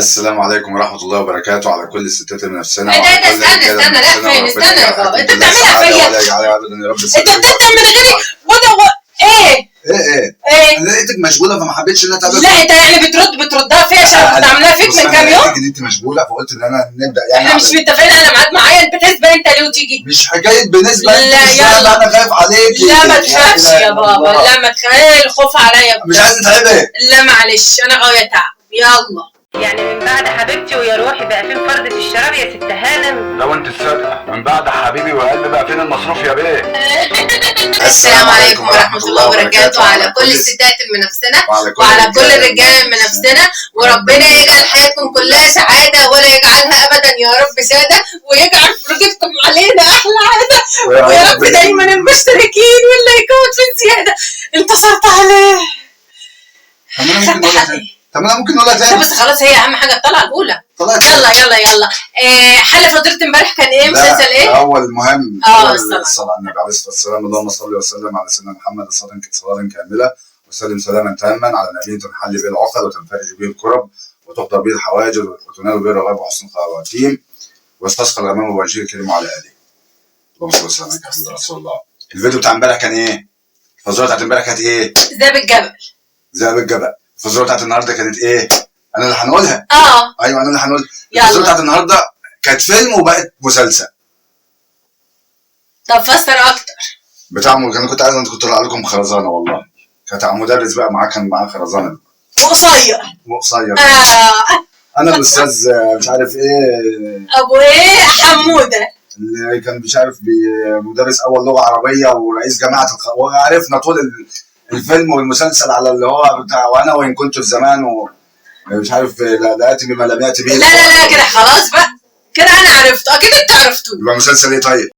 السلام عليكم ورحمة الله وبركاته على كل الستات اللي نفسنا. ايه ده استنى رايح فين؟ استنى يا بابا، انت بتعملها فيا. ولا يجعلها ابدا يا رب. انت بتبدا من غيري ايه؟ انا لقيتك مشغولة فما حبيتش ان انا اتقابل. لا انت يعني بتردها فيا عشان كنت عاملاها فيك من كام يوم. ان انت مشغولة فقلت ان انا نبدا يعني. احنا مش متفقين على ميعاد معين بتحسب انت ليه وتيجي؟ مش حكاية بالنسبة لا يلا انا خايف عليك. لا ما تخافش يا بابا، لا ما تخافش، الخوف عليا مش عايز اتعبك. لا معلش انا غاوية تعب. يلا يعني من بعد حبيبتي ويا روحي بقى فين فردة الشراب يا ست هانم؟ لو انت الصادقة من بعد حبيبي وقلبي بقى فين المصروف يا بيه؟ السلام عليكم ورحمة الله وبركاته على كل الستات اللي نفسنا وعلى كل الرجال اللي نفسنا، وربنا يجعل حياتكم كلها سعادة ولا يجعلها أبدا يا رب سادة، ويجعل فرجتكم علينا أحلى عادة، ويا رب دايما المشتركين واللايكات في الزيادة. انتصرت عليه. طب انا ممكن اقولها تاني. بس خلاص هي اهم حاجه الطلعه الاولى. يلا يلا حل فضيله امبارح كان ايه؟ مسلسل ايه؟ اول مهم الصلاه على النبي عليه الصلاه والسلام. اللهم صل وسلم على سيدنا محمد صلاه كامله وسلم سلاما تاما على نبي تنحل به العقد وتنفرج به الكرب وتقضى به الحواجز وتنال به الرغائب وحسن الخواتيم واستسقى الغمام ووجهه الكريم على اله. اللهم صل وسلم على رسول الله. الفيديو بتاع امبارح كان ايه؟ الفزوره بتاعت امبارح كانت ايه؟ ذئب الجبل. الفزوره بتاعت النهارده كانت ايه؟ انا اللي هنقولها. ايوه انا اللي هنقولها. الفزوره بتاعت النهارده كانت فيلم وبقت مسلسل. طب فسر اكتر. انا كنت عايز كنت اطلع لكم خرزانه والله. كانت مدرس بقى معاه، كان معاه خرزانه وقصير. انا الاستاذ مش عارف ايه ابو ايه حموده اللي كان مش عارف مدرس اول لغه عربيه ورئيس جماعه وعرفنا طول الفيلم والمسلسل على اللي هو بتاع وانا وان كنت في زمان ومش عارف لا اتي بما لم ياتي به. لا كده خلاص بقى كده انا عرفته، اكيد انت عرفته. يبقى مسلسل ايه طيب؟